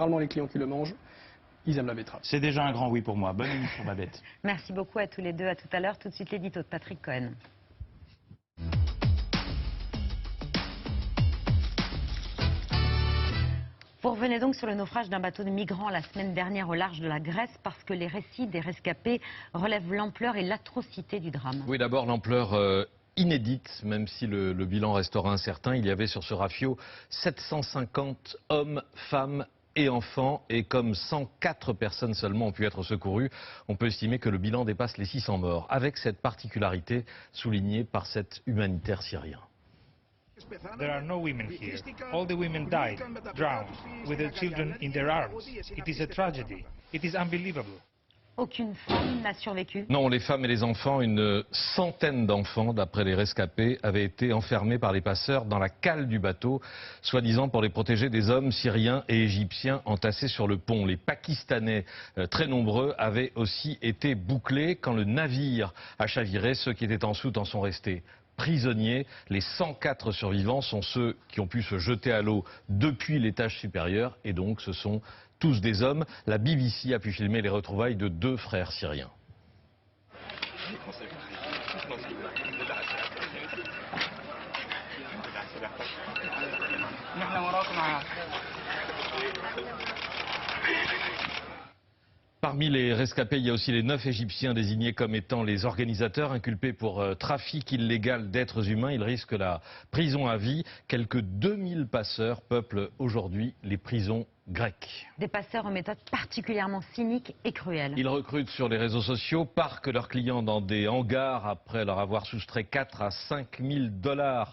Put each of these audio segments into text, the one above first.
Généralement, les clients qui le mangent, ils aiment la betterave. C'est déjà un grand oui pour moi. Bonne nuit pour Babette. Merci beaucoup à tous les deux. À tout à l'heure. Tout de suite, l'édito de Patrick Cohen. Vous revenez donc sur le naufrage d'un bateau de migrants la semaine dernière au large de la Grèce parce que les récits des rescapés relèvent l'ampleur et l'atrocité du drame. Oui, d'abord l'ampleur inédite, même si le bilan restera incertain. Il y avait sur ce rafio 750 hommes, femmes et enfants, et comme 104 personnes seulement ont pu être secourues, on peut estimer que le bilan dépasse les 600 morts, avec cette particularité soulignée par cet humanitaire syrien. There are no women here. All the women died, drowned, with their children in their arms. It is a tragedy. It is unbelievable. Aucune femme n'a survécu. Non, les femmes et les enfants, une centaine d'enfants, d'après les rescapés, avaient été enfermés par les passeurs dans la cale du bateau, soi-disant pour les protéger des hommes syriens et égyptiens entassés sur le pont. Les Pakistanais, très nombreux, avaient aussi été bouclés quand le navire a chaviré. Ceux qui étaient en soute en sont restés prisonniers. Les 104 survivants sont ceux qui ont pu se jeter à l'eau depuis l'étage supérieur, et donc ce sont tous des hommes. La BBC a pu filmer les retrouvailles de 2 frères syriens. Parmi les rescapés, il y a aussi les 9 Égyptiens désignés comme étant les organisateurs, inculpés pour trafic illégal d'êtres humains. Ils risquent la prison à vie. Quelques 2000 passeurs peuplent aujourd'hui les prisons grecques. Des passeurs aux méthodes particulièrement cyniques et cruelles. Ils recrutent sur les réseaux sociaux, parquent leurs clients dans des hangars après leur avoir soustrait 4 à 5 000 $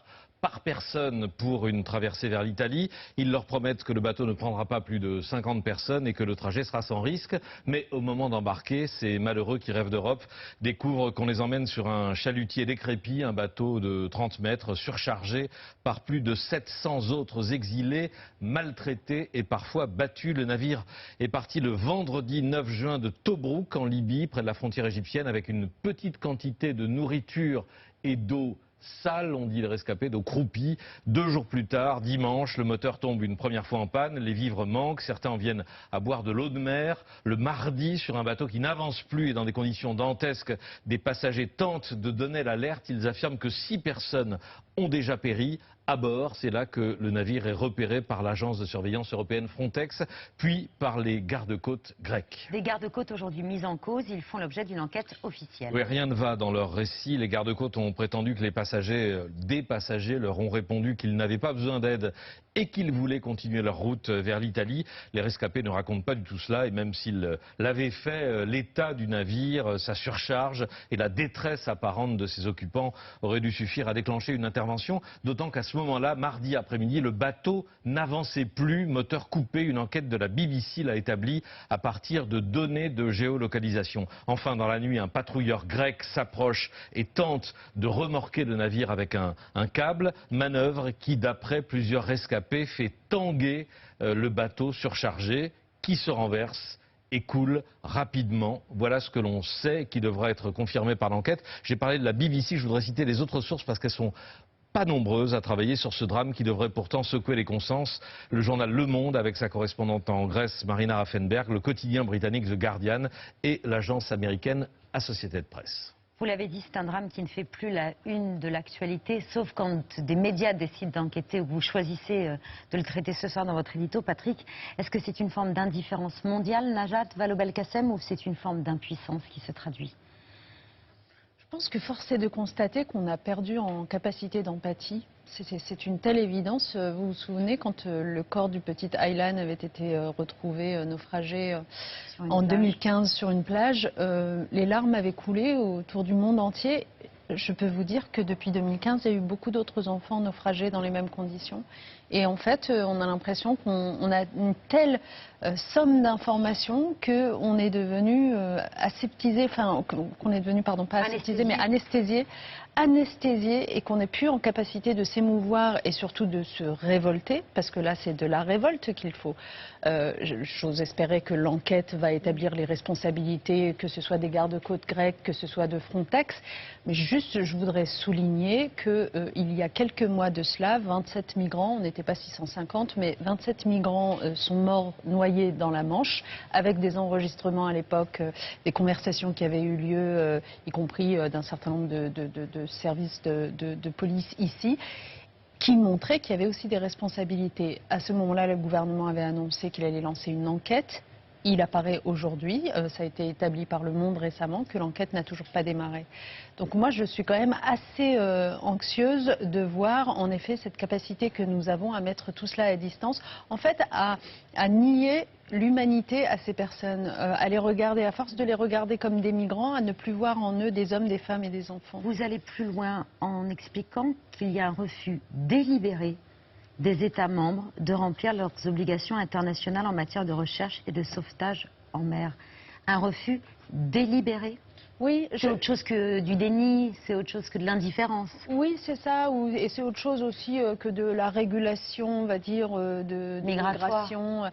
par personne pour une traversée vers l'Italie. Ils leur promettent que le bateau ne prendra pas plus de 50 personnes et que le trajet sera sans risque. Mais au moment d'embarquer, ces malheureux qui rêvent d'Europe découvrent qu'on les emmène sur un chalutier décrépit, un bateau de 30 mètres, surchargé par plus de 700 autres exilés, maltraités et parfois battus. Le navire est parti le vendredi 9 juin de Tobrouk, en Libye, près de la frontière égyptienne, avec une petite quantité de nourriture et d'eau sale, on dit les rescapés, d'eau croupie. 2 jours plus tard, dimanche, le moteur tombe une première fois en panne, les vivres manquent, certains en viennent à boire de l'eau de mer. Le mardi, sur un bateau qui n'avance plus et dans des conditions dantesques, des passagers tentent de donner l'alerte. Ils affirment que 6 personnes ont déjà péri à bord. C'est là que le navire est repéré par l'agence de surveillance européenne Frontex, puis par les gardes-côtes grecs. Des gardes-côtes aujourd'hui mis en cause, ils font l'objet d'une enquête officielle. Oui, rien ne va dans leur récit. Les gardes-côtes ont prétendu que des passagers leur ont répondu qu'ils n'avaient pas besoin d'aide et qu'ils voulaient continuer leur route vers l'Italie. Les rescapés ne racontent pas du tout cela, et même s'ils l'avaient fait, l'état du navire, sa surcharge et la détresse apparente de ses occupants auraient dû suffire à déclencher une intervention, d'autant qu'à ce moment-là, mardi après-midi, le bateau n'avançait plus, moteur coupé. Une enquête de la BBC l'a établi à partir de données de géolocalisation. Enfin, dans la nuit, un patrouilleur grec s'approche et tente de remorquer le navire avec un câble, manœuvre qui, d'après plusieurs rescapés, fait tanguer le bateau surchargé qui se renverse et coule rapidement. Voilà ce que l'on sait et qui devra être confirmé par l'enquête. J'ai parlé de la BBC, je voudrais citer les autres sources parce qu'elles sont pas nombreuses à travailler sur ce drame qui devrait pourtant secouer les consciences. Le journal Le Monde avec sa correspondante en Grèce, Marina Raffenberg, le quotidien britannique The Guardian et l'agence américaine Associated Press. Vous l'avez dit, c'est un drame qui ne fait plus la une de l'actualité, sauf quand des médias décident d'enquêter ou que vous choisissez de le traiter ce soir dans votre édito. Patrick, est-ce que c'est une forme d'indifférence mondiale, Najat Vallaud-Belkacem, ou c'est une forme d'impuissance qui se traduit ? Je pense que force est de constater qu'on a perdu en capacité d'empathie. C'est une telle évidence. Vous vous souvenez quand le corps du petit Aylan avait été retrouvé naufragé en 2015 sur une plage, les larmes avaient coulé autour du monde entier. Je peux vous dire que depuis 2015, il y a eu beaucoup d'autres enfants naufragés dans les mêmes conditions. Et en fait, on a l'impression qu'on a une telle somme d'informations qu'on est devenu aseptisé, enfin qu'on est devenu, pardon, pas aseptisé, mais anesthésié anesthésiés et qu'on n'est plus en capacité de s'émouvoir et surtout de se révolter, parce que là c'est de la révolte qu'il faut. J'ose espérer que l'enquête va établir les responsabilités, que ce soit des gardes-côtes grecs, que ce soit de Frontex, mais juste je voudrais souligner qu'il y a quelques mois de cela, 27 migrants, on n'était pas 650, mais 27 migrants sont morts noyés dans la Manche, avec des enregistrements à l'époque, des conversations qui avaient eu lieu, y compris d'un certain nombre de services de police ici, qui montraient qu'il y avait aussi des responsabilités. À ce moment-là, le gouvernement avait annoncé qu'il allait lancer une enquête. Il apparaît aujourd'hui, ça a été établi par Le Monde récemment, que l'enquête n'a toujours pas démarré. Donc moi, je suis quand même assez anxieuse de voir en effet cette capacité que nous avons à mettre tout cela à distance, en fait à nier l'humanité à ces personnes, à les regarder, à force de les regarder comme des migrants, à ne plus voir en eux des hommes, des femmes et des enfants. Vous allez plus loin en expliquant qu'il y a un refus délibéré des États membres de remplir leurs obligations internationales en matière de recherche et de sauvetage en mer. Un refus délibéré? Oui, c'est autre chose que du déni, c'est autre chose que de l'indifférence. Oui, c'est ça, et c'est autre chose aussi que de la régulation, on va dire, de migration.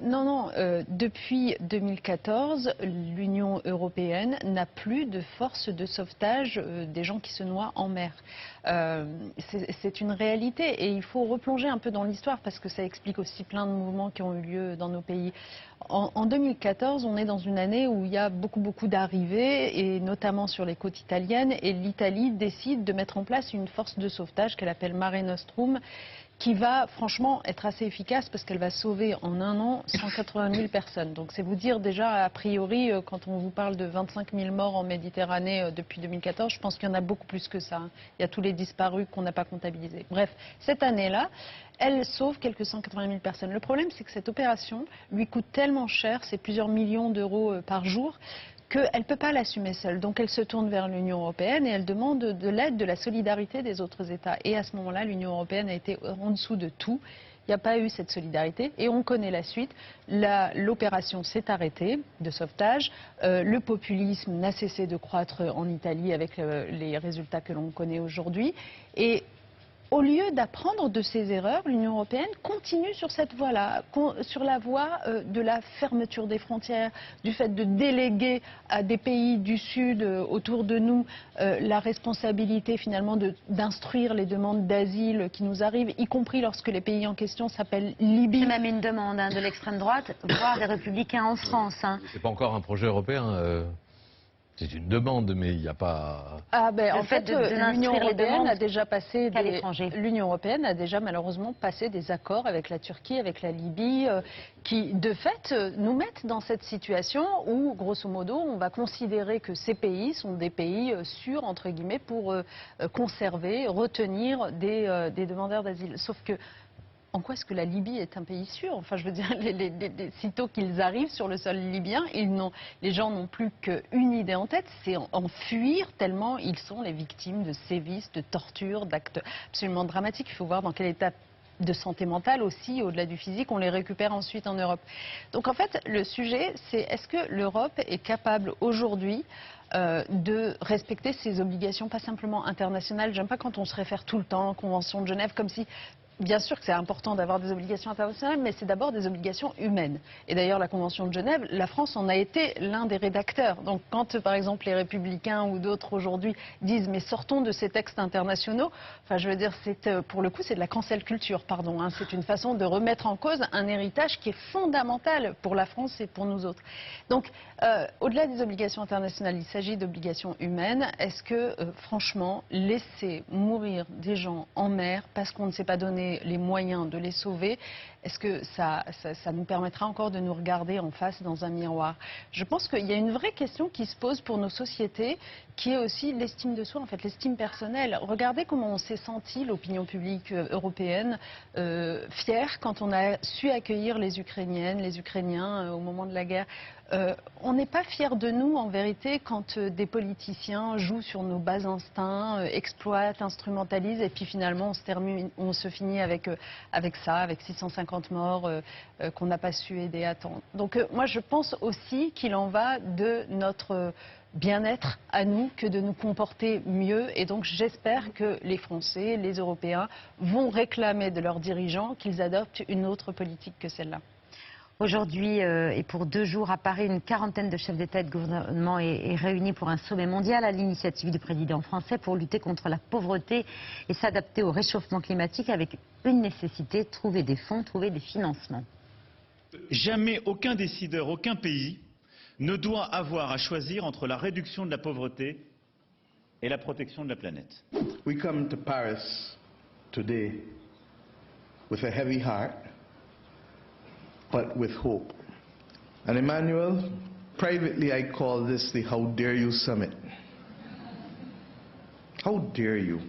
Non, depuis 2014, l'Union européenne n'a plus de force de sauvetage des gens qui se noient en mer. C'est une réalité et il faut replonger un peu dans l'histoire parce que ça explique aussi plein de mouvements qui ont eu lieu dans nos pays. En 2014, on est dans une année où il y a beaucoup d'arrivées, et notamment sur les côtes italiennes, et l'Italie décide de mettre en place une force de sauvetage qu'elle appelle Mare Nostrum, qui va franchement être assez efficace parce qu'elle va sauver en un an 180 000 personnes. Donc c'est vous dire déjà, a priori, quand on vous parle de 25 000 morts en Méditerranée depuis 2014, je pense qu'il y en a beaucoup plus que ça. Il y a tous les disparus qu'on n'a pas comptabilisés. Bref, cette année-là, elle sauve quelques 180 000 personnes. Le problème, c'est que cette opération lui coûte tellement cher, c'est plusieurs millions d'euros par jour, qu'elle ne peut pas l'assumer seule. Donc elle se tourne vers l'Union européenne et elle demande de l'aide, de la solidarité des autres États. Et à ce moment-là, l'Union européenne a été en dessous de tout. Il n'y a pas eu cette solidarité et on connaît la suite. L'opération s'est arrêtée de sauvetage. Le populisme n'a cessé de croître en Italie avec les résultats que l'on connaît aujourd'hui. Et au lieu d'apprendre de ses erreurs, l'Union européenne continue sur cette voie-là, sur la voie de la fermeture des frontières, du fait de déléguer à des pays du Sud autour de nous la responsabilité finalement d'instruire les demandes d'asile qui nous arrivent, y compris lorsque les pays en question s'appellent Libye. C'est même une demande de l'extrême droite, voire des républicains en France. C'est pas encore un projet européen. C'est une demande, mais il n'y a pas... En fait, l'Union européenne a déjà passé l'Union européenne a déjà malheureusement passé des accords avec la Turquie, avec la Libye, qui de fait nous mettent dans cette situation où, grosso modo, on va considérer que ces pays sont des pays sûrs, entre guillemets, pour conserver, retenir des demandeurs d'asile. Sauf que en quoi est-ce que la Libye est un pays sûr? Enfin, je veux dire, sitôt qu'ils arrivent sur le sol libyen, les gens n'ont plus qu'une idée en tête, c'est en fuir tellement ils sont les victimes de sévices, de tortures, d'actes absolument dramatiques. Il faut voir dans quel état de santé mentale aussi, au-delà du physique, on les récupère ensuite en Europe. Donc en fait, le sujet, c'est est-ce que l'Europe est capable aujourd'hui de respecter ses obligations, pas simplement internationales. J'aime pas quand on se réfère tout le temps à la Convention de Genève, comme si... Bien sûr que c'est important d'avoir des obligations internationales, mais c'est d'abord des obligations humaines. Et d'ailleurs, la Convention de Genève, la France en a été l'un des rédacteurs. Donc quand, par exemple, les Républicains ou d'autres aujourd'hui disent « mais sortons de ces textes internationaux », enfin, je veux dire, pour le coup, c'est de la cancel culture, pardon. Hein. C'est une façon de remettre en cause un héritage qui est fondamental pour la France et pour nous autres. Donc, au-delà des obligations internationales, il s'agit d'obligations humaines. Est-ce que, franchement, laisser mourir des gens en mer parce qu'on ne s'est pas donné les moyens de les sauver, est-ce que ça nous permettra encore de nous regarder en face dans un miroir? Je pense qu'il y a une vraie question qui se pose pour nos sociétés, qui est aussi l'estime de soi, en fait, l'estime personnelle. Regardez comment on s'est senti, l'opinion publique européenne, fière quand on a su accueillir les Ukrainiennes, les Ukrainiens au moment de la guerre. On n'est pas fiers de nous, en vérité, quand des politiciens jouent sur nos bas instincts, exploitent, instrumentalisent, et puis finalement on se finit fini avec ça, avec 650 morts qu'on n'a pas su aider à temps. Donc moi je pense aussi qu'il en va de notre bien-être à nous que de nous comporter mieux. Et donc j'espère que les Français, les Européens vont réclamer de leurs dirigeants qu'ils adoptent une autre politique que celle-là. Aujourd'hui et pour 2 jours à Paris, une quarantaine de chefs d'État et de gouvernement est réunie pour un sommet mondial à l'initiative du président français pour lutter contre la pauvreté et s'adapter au réchauffement climatique avec une nécessité, trouver des fonds, trouver des financements. Jamais aucun décideur, aucun pays ne doit avoir à choisir entre la réduction de la pauvreté et la protection de la planète. We come to Paris today with a heavy heart, but with hope. And Emmanuel, privately I call this the How Dare You Summit. How dare you?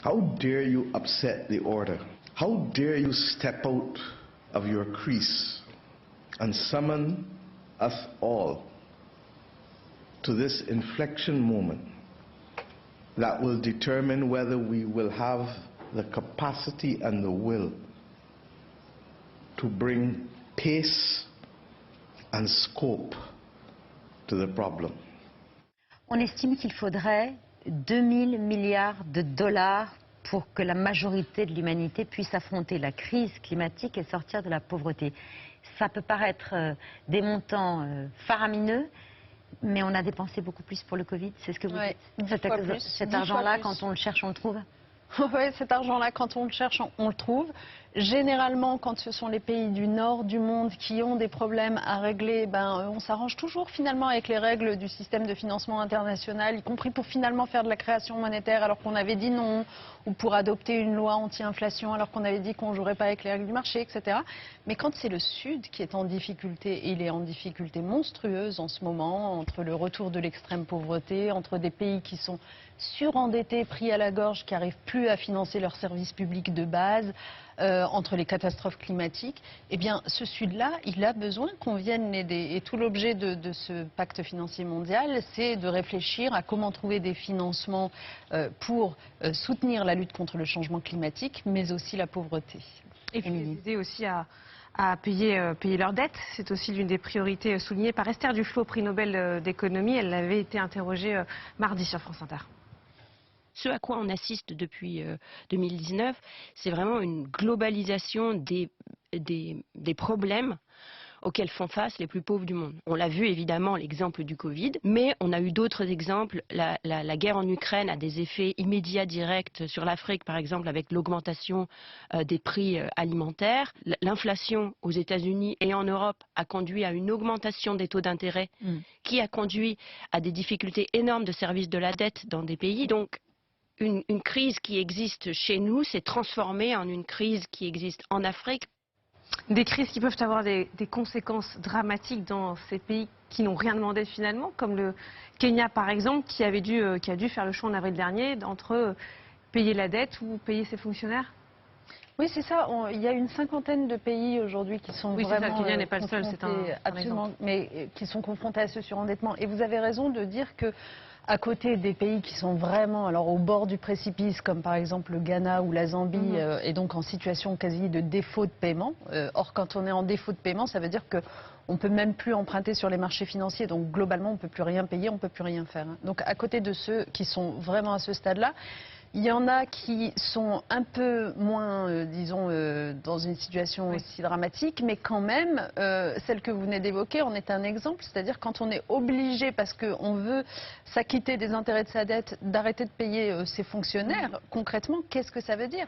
How dare you upset the order? How dare you step out of your crease and summon us all to this inflection moment that will determine whether we will have the capacity and the will to bring pace and scope to the problem. On estime qu'il faudrait 2000 milliards de dollars pour que la majorité de l'humanité puisse affronter la crise climatique et sortir de la pauvreté. Ça peut paraître des montants faramineux, mais on a dépensé beaucoup plus pour le Covid, c'est ce que vous dites. Cet argent-là, quand on le cherche, on le trouve? Oui, cet argent-là, quand on le cherche, on le trouve. Généralement, quand ce sont les pays du nord du monde qui ont des problèmes à régler, on s'arrange toujours finalement avec les règles du système de financement international, y compris pour finalement faire de la création monétaire alors qu'on avait dit non, ou pour adopter une loi anti-inflation alors qu'on avait dit qu'on ne jouerait pas avec les règles du marché, etc. Mais quand c'est le Sud qui est en difficulté, et il est en difficulté monstrueuse en ce moment, entre le retour de l'extrême pauvreté, entre des pays qui sont surendettés, pris à la gorge, qui n'arrivent plus à financer leurs services publics de base, entre les catastrophes climatiques, eh bien ce Sud-là, il a besoin qu'on vienne l'aider. Et tout l'objet de ce pacte financier mondial, c'est de réfléchir à comment trouver des financements pour soutenir la lutte contre le changement climatique, mais aussi la pauvreté. Et puis les aider aussi à payer leurs dettes. C'est aussi l'une des priorités soulignées par Esther Duflo, prix Nobel d'économie. Elle avait été interrogée mardi sur France Inter. Ce à quoi on assiste depuis 2019, c'est vraiment une globalisation des problèmes auxquels font face les plus pauvres du monde. On l'a vu évidemment, l'exemple du Covid, mais on a eu d'autres exemples. La guerre en Ukraine a des effets immédiats directs sur l'Afrique, par exemple avec l'augmentation des prix alimentaires. L'inflation aux États-Unis et en Europe a conduit à une augmentation des taux d'intérêt qui a conduit à des difficultés énormes de service de la dette dans des pays. Donc, une crise qui existe chez nous s'est transformée en une crise qui existe en Afrique. Des crises qui peuvent avoir des conséquences dramatiques dans ces pays qui n'ont rien demandé finalement, comme le Kenya par exemple, qui a dû faire le choix en avril dernier entre payer la dette ou payer ses fonctionnaires. Oui, c'est ça. Il y a une cinquantaine de pays aujourd'hui qui sont vraiment le Kenya n'est pas le seul, c'est absolument, mais qui sont confrontés à ce surendettement. Et vous avez raison de dire que à côté des pays qui sont vraiment au bord du précipice, comme par exemple le Ghana ou la Zambie, et donc en situation quasi de défaut de paiement. Or, quand on est en défaut de paiement, ça veut dire qu'on ne peut même plus emprunter sur les marchés financiers. Donc, globalement, on ne peut plus rien payer, on ne peut plus rien faire. Donc, à côté de ceux qui sont vraiment à ce stade-là, il y en a qui sont un peu moins, disons, dans une situation aussi dramatique, mais quand même, celle que vous venez d'évoquer en est un exemple. C'est-à-dire quand on est obligé, parce qu'on veut s'acquitter des intérêts de sa dette, d'arrêter de payer ses fonctionnaires, concrètement, qu'est-ce que ça veut dire?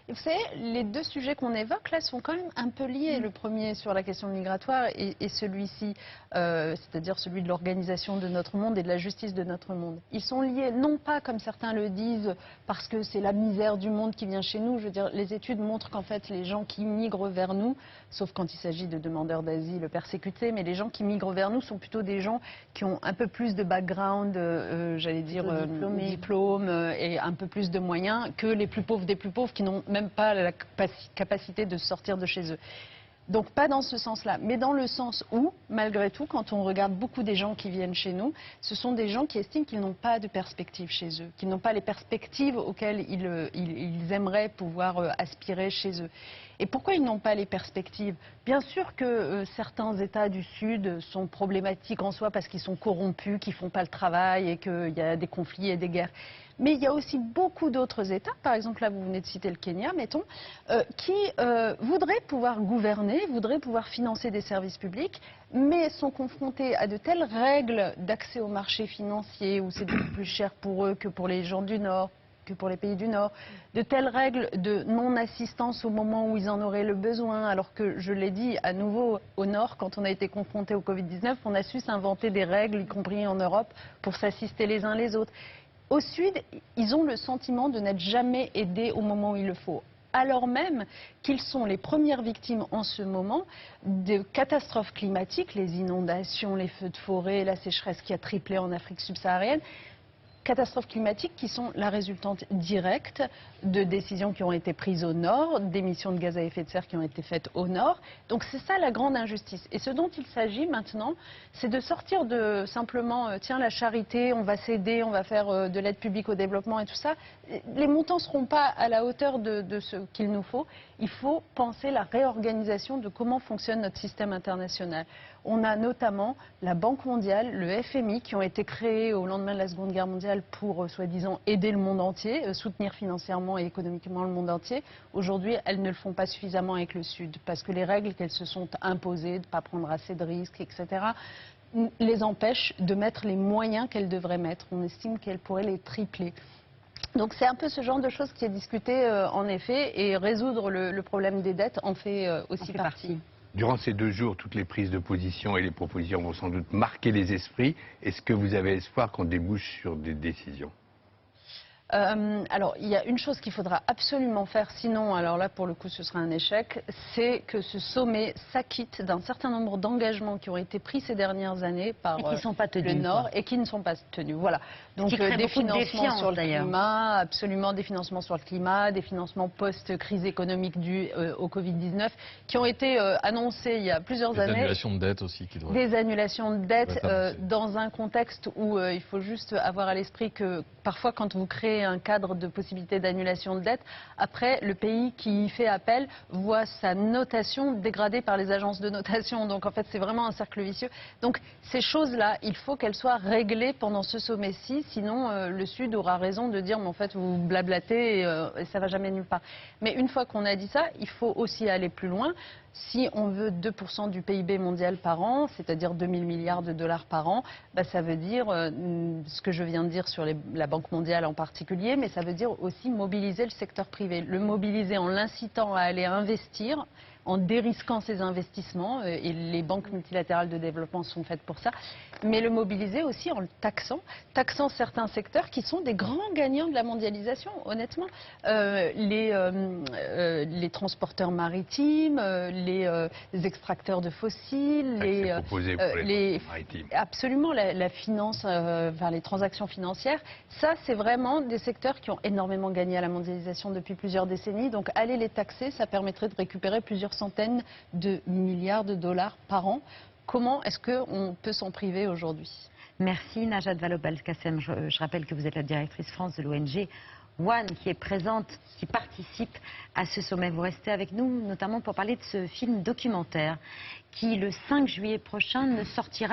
Et vous savez, les deux sujets qu'on évoque là sont quand même un peu liés. Le premier sur la question migratoire et celui-ci, c'est-à-dire celui de l'organisation de notre monde et de la justice de notre monde. Ils sont liés, non pas comme certains le disent, parce que c'est la misère du monde qui vient chez nous. Je veux dire, les études montrent qu'en fait, les gens qui migrent vers nous, sauf quand il s'agit de demandeurs d'asile persécutés, mais les gens qui migrent vers nous sont plutôt des gens qui ont un peu plus de background, j'allais dire, diplôme et un peu plus de moyens que les plus pauvres des plus pauvres qui n'ont même pas la capacité de sortir de chez eux. Donc pas dans ce sens-là, mais dans le sens où, malgré tout, quand on regarde beaucoup des gens qui viennent chez nous, ce sont des gens qui estiment qu'ils n'ont pas de perspectives chez eux, qu'ils n'ont pas les perspectives auxquelles ils aimeraient pouvoir aspirer chez eux. Et pourquoi ils n'ont pas les perspectives? Bien sûr que certains États du Sud sont problématiques en soi parce qu'ils sont corrompus, qu'ils ne font pas le travail et qu'il y a des conflits et des guerres. Mais il y a aussi beaucoup d'autres États, par exemple là vous venez de citer le Kenya, mettons, qui voudraient pouvoir gouverner, voudraient pouvoir financer des services publics, mais sont confrontés à de telles règles d'accès au marché financier où c'est beaucoup plus cher pour eux que pour les gens du Nord, que pour les pays du Nord, de telles règles de non-assistance au moment où ils en auraient le besoin, alors que, je l'ai dit à nouveau, au Nord, quand on a été confronté au Covid-19, on a su s'inventer des règles, y compris en Europe, pour s'assister les uns les autres. Au Sud, ils ont le sentiment de n'être jamais aidés au moment où il le faut, alors même qu'ils sont les premières victimes en ce moment de catastrophes climatiques, les inondations, les feux de forêt, la sécheresse qui a triplé en Afrique subsaharienne. Catastrophes climatiques qui sont la résultante directe de décisions qui ont été prises au Nord, d'émissions de gaz à effet de serre qui ont été faites au Nord. Donc c'est ça la grande injustice. Et ce dont il s'agit maintenant, c'est de sortir de simplement, tiens, la charité, on va s'aider, on va faire de l'aide publique au développement et tout ça. Les montants ne seront pas à la hauteur de ce qu'il nous faut. Il faut penser la réorganisation de comment fonctionne notre système international. On a notamment la Banque mondiale, le FMI, qui ont été créés au lendemain de la Seconde Guerre mondiale pour, soi-disant, aider le monde entier, soutenir financièrement et économiquement le monde entier. Aujourd'hui, elles ne le font pas suffisamment avec le Sud, parce que les règles qu'elles se sont imposées, de ne pas prendre assez de risques, etc., les empêchent de mettre les moyens qu'elles devraient mettre. On estime qu'elles pourraient les tripler. Donc c'est un peu ce genre de choses qui est discuté en effet, et résoudre le problème des dettes en fait aussi partie. Durant ces 2 jours, toutes les prises de position et les propositions vont sans doute marquer les esprits. Est-ce que vous avez espoir qu'on débouche sur des décisions ? Alors, il y a une chose qu'il faudra absolument faire, sinon, alors là, pour le coup, ce sera un échec, c'est que ce sommet s'acquitte d'un certain nombre d'engagements qui ont été pris ces dernières années par le Nord et qui ne sont pas tenus. Voilà. Donc, des financements sur le climat, absolument, des financements sur le climat, des financements post-crise économique due au Covid-19, qui ont été annoncés il y a plusieurs années. Des annulations de dettes aussi qui doivent... Des annulations de dettes dans un contexte où il faut juste avoir à l'esprit que parfois, quand vous créez un cadre de possibilité d'annulation de dette, après, le pays qui y fait appel voit sa notation dégradée par les agences de notation. Donc, en fait, c'est vraiment un cercle vicieux. Donc, ces choses-là, il faut qu'elles soient réglées pendant ce sommet-ci. Sinon, le Sud aura raison de dire, mais en fait, vous blablatez et ça va jamais nulle part. Mais une fois qu'on a dit ça, il faut aussi aller plus loin. Si on veut 2% du PIB mondial par an, c'est-à-dire 2000 milliards de dollars par an, bah, ça veut dire ce que je viens de dire sur la Banque mondiale en particulier, mais ça veut dire aussi mobiliser le secteur privé. Le mobiliser en l'incitant à aller investir, en dérisquant ses investissements, et les banques multilatérales de développement sont faites pour ça, mais le mobiliser aussi en le taxant certains secteurs qui sont des grands gagnants de la mondialisation, honnêtement. Les transporteurs maritimes, les extracteurs de fossiles, absolument la finance, enfin, les transactions financières, ça c'est vraiment des secteurs qui ont énormément gagné à la mondialisation depuis plusieurs décennies, donc aller les taxer, ça permettrait de récupérer plusieurs centaines de milliards de dollars par an. Comment est-ce qu'on peut s'en priver aujourd'hui? Merci Najat Vallaud-Belkacem. Je rappelle que vous êtes la directrice France de l'ONG One, qui est présente, qui participe à ce sommet. Vous restez avec nous, notamment pour parler de ce film documentaire qui, le 5 juillet prochain, ne sortira